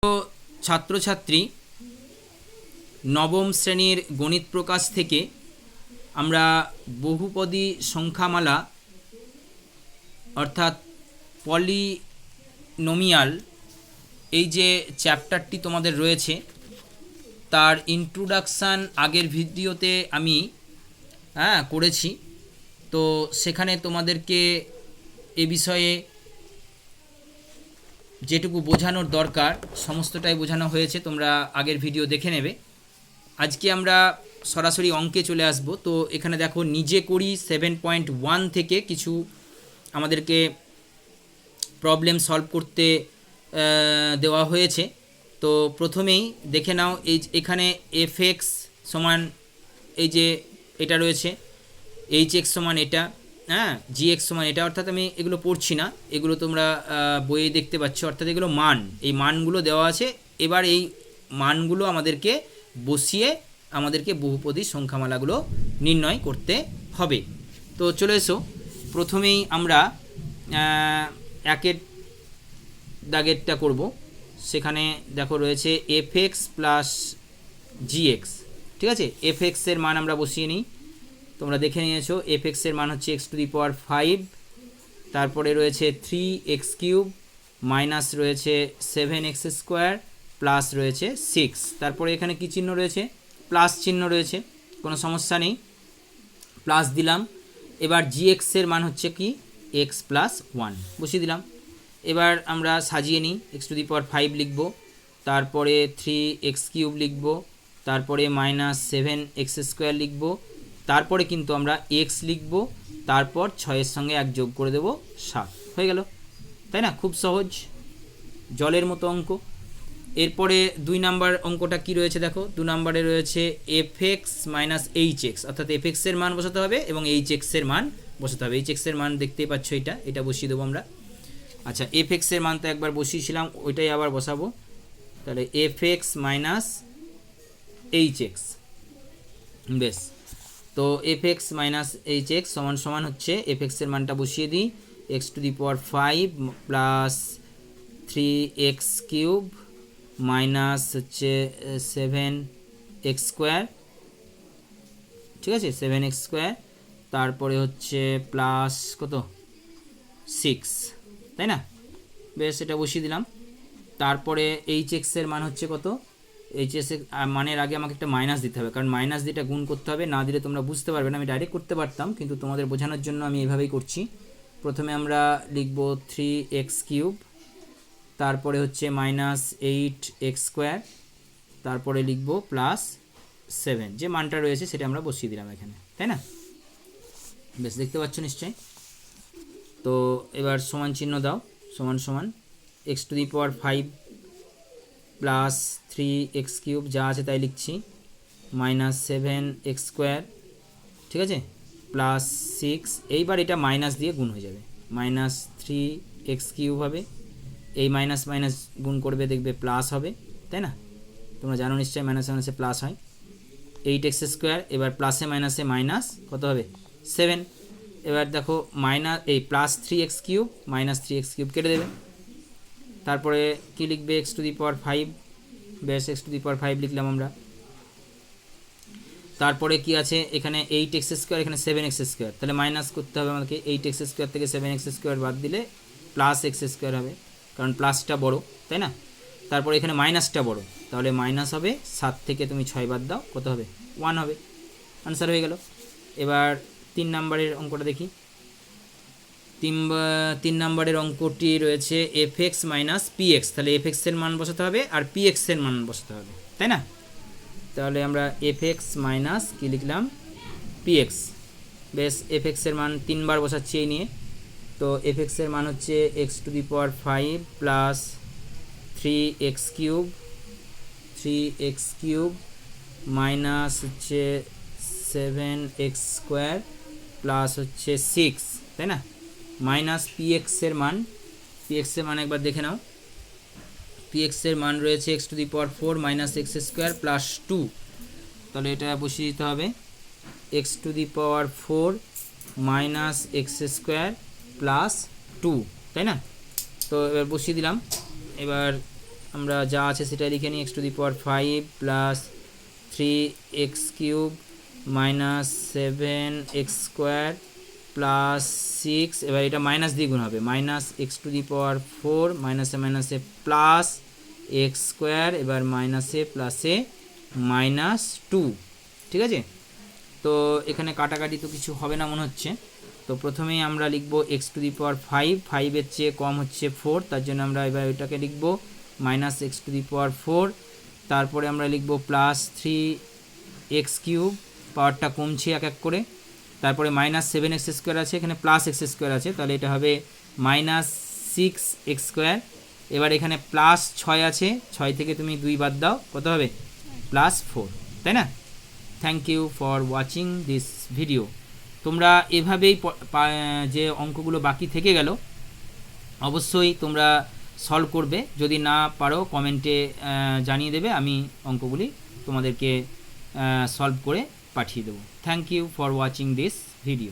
তো ছাত্রছাত্রী নবম শ্রেণীর গণিত প্রকাশ থেকে আমরা বহুপদী সংখ্যামালা অর্থাৎ পলিনোমিয়াল এই যে চ্যাপ্টারটি তোমাদের রয়েছে তার ইন্ট্রোডাকশান আগের ভিডিওতে আমি করেছি। তো সেখানে তোমাদেরকে এ বিষয়ে যেটুকু বোঝানোর দরকার সমস্তটাই বোঝানো হয়েছে, তোমরা আগের ভিডিও দেখে নেবে। আজকে আমরা সরাসরি অঙ্কে চলে আসব। তো এখানে দেখো নিজে করি 7.1 থেকে কিছু আমাদেরকে প্রবলেম সলভ করতে দেওয়া হয়েছে। তো প্রথমেই দেখে নাও এখানে fx সমান এই যে এটা রয়েছে, hx সমান এটা, gx সমান এটা, অর্থাৎ আমি এগুলো পড়ছি না, এগুলো তোমরা বইয়ে দেখতে পাচ্ছ। অর্থাৎ এগুলো মান, এই মানগুলো দেওয়া আছে। এবার এই মানগুলো আমাদেরকে বসিয়ে আমাদেরকে বহুপদী সংখ্যামালাগুলো নির্ণয় করতে হবে। তো চলে এসো, প্রথমেই আমরা একের দাগেরটা করব। সেখানে দেখো রয়েছে fx প্লাস gx, ঠিক আছে। fx এর মান আমরা বসিয়ে নিই, তোমরা দেখে নিয়েছো। fx এর মান হচ্ছে x⁵, তারপরে রয়েছে 3x³ মাইনাস রয়েছে 7x² প্লাস রয়েছে 6। তারপরে এখানে কি চিহ্ন রয়েছে? প্লাস চিহ্ন রয়েছে, কোনো সমস্যা নেই, প্লাস দিলাম। এবার gx এর মান হচ্ছে কি x+1 বসিয়ে দিলাম। এবার আমরা সাজিয়ে নিই, x⁵ লিখব, তারপরে 3x³ লিখব, তারপরে মাইনাস 7x² লিখব, তারপরে কিন্তু আমরা x লিখব, তারপর 6-এর সঙ্গে 1 যোগ করে দেব 7, হয়ে গেল, তাই না? খুব সহজ, জলের মতো অঙ্ক। এরপরে 2 নাম্বার অঙ্কটা কি রয়েছে দেখো, 2 নাম্বারে রয়েছে fx মাইনাস hx, অর্থাৎ fx এর মান বসাতে হবে এবং hx এর মান বসাতে হবে। hx এর মান দেখতেই পাচ্ছ, এটা বসিয়ে দেবো আমরা। আচ্ছা, fx এর মান তো একবার বসিয়েছিলাম, ওইটাই আবার বসাবো। তাহলে fx মাইনাস hx, বেশ। তো fx মাইনাস hx সমান সমান হচ্ছে, fx এর মানটা বসিয়ে দিই, x⁵ প্লাস 3x³ মাইনাস হচ্ছে 7x², ঠিক আছে, 7x², তারপরে হচ্ছে প্লাস কত 6, তাই না? বেশ, এটা বসিয়ে দিলাম। তারপরে hx এর মান হচ্ছে কত? hx এর মানের আগে আমাকে একটা মাইনাস দিতে হবে, কারণ মাইনাস দিয়ে গুণ করতে হবে, না দিলে তোমরা বুঝতে পারবে না। আমি ডাইরেক্ট করতে পারতাম, কিন্তু তোমাদের বোঝানোর জন্য আমি এভাবেই করছি। প্রথমে আমরা লিখব 3x³, তারপরে হচ্ছে মাইনাস 8x², তারপরে লিখব প্লাস 7, যে মানটা রয়েছে সেটা আমরা বসিয়ে দিলাম এখানে, তাই না? বেশ, দেখতে পাচ্ছ নিশ্চয়ই। তো এবার সমান চিহ্ন দাও, সমান সমান x⁵ প্লাস 3x³ যা আছে তাই লিখছি, মাইনাস 7x², ঠিক আছে, প্লাস 6। এইবার এটা মাইনাস দিয়ে গুণ হয়ে যাবে, মাইনাস 3x³ হবে, এই মাইনাস মাইনাস গুণ করবে, দেখবে প্লাস হবে, তাই না? তোমরা জানো নিশ্চয়ই মাইনাস মাইনাসে প্লাস হয়। 8x², এবার প্লাসে মাইনাসে মাইনাস কত হবে 7। এবার দেখো মাইনাস এই প্লাস 3x³ মাইনাস 3x³ কেটে দেবে, তারপরে কি লিখবে x⁵, বেশ, x⁵ লিখলাম আমরা। তারপরে কি আছে এখানে 8x², এখানে 7x², তাহলে মাইনাস করতে হবে আমাকে, 8x² থেকে 7x² বাদ দিলে প্লাস x² হবে, কারণ প্লাসটা বড়, তাই না? তারপরে এখানে মাইনাসটা বড়, তাহলে মাইনাস হবে, 7 থেকে তুমি 6 বাদ দাও, কত হবে 1 হবে, আনসার হয়ে গেল। এবার 3 নাম্বারের অঙ্কটা দেখি। 3 নাম্বারের অঙ্কটি রয়েছে fx মাইনাস px, তাহলে fx এর মান বসাতে হবে আর px এর মান বসাতে হবে, তাই না? তাহলে আমরা fx মাইনাস কি লিখলাম px, বেশ, fx এর মান 3 বার বসাচ্ছি এই নিয়ে। তো fx এর মান হচ্ছে x⁵ প্লাস 3x³ মাইনাস হচ্ছে 7x² প্লাস হচ্ছে 6, তাই না? মাইনাস px এর মান, px এর মান একবার দেখে নাও, px এর মান রয়েছে x⁴ মাইনাস x² প্লাস 2, তাহলে এটা বসিয়ে দিতে হবে, x⁴ মাইনাস x² প্লাস 2, তাই না? তো এবার বসিয়ে দিলাম। এবার আমরা যা আছে সেটা লিখে নিই, x to the power 5 plus 3x cube minus 7x square plus 6, এবার এটা মাইনাস দিয়ে গুণ হবে, মাইনাস এক্স টু দি পাওয়ার 4 মাইনাসে প্লাস এক্স স্কোয়ার, এবার মাইনাসে প্লাসে মাইনাস 2। ঠিক আছে, তো এখানে কাটাকাটি তো কিছু হবে না মনে হচ্ছে। তো প্রথমেই আমরা লিখব এক্স টু দি পাওয়ার 5, 5-এর চেয়ে কম হচ্ছে 4, তার জন্য আমরা এবার ওইটাকে লিখব মাইনাস এক্স টু দি পাওয়ার 4, তারপরে আমরা লিখব প্লাস 3x কিউব, পাওয়ারটা কমছে এক এক করে, তারপরে মাইনাস 7x স্কোয়ার আছে, এখানে প্লাস এক্স স্কোয়ার আছে, তাহলে এটা হবে মাইনাস 6x স্কোয়ার। এবার এখানে প্লাস 6 আছে, 6 থেকে তুমি 2 বাদ দাও, কত হবে? প্লাস 4, তাই না? Thank you for watching this video. তোমরা এভাবেই যে অঙ্কগুলো বাকি থেকে গেল অবশ্যই তোমরা সলভ করবে, যদি না পারো কমেন্টে জানিয়ে দেবে, আমি অঙ্কগুলি তোমাদেরকে সলভ করে পাঠিয়ে দেবো। Thank you for watching this video.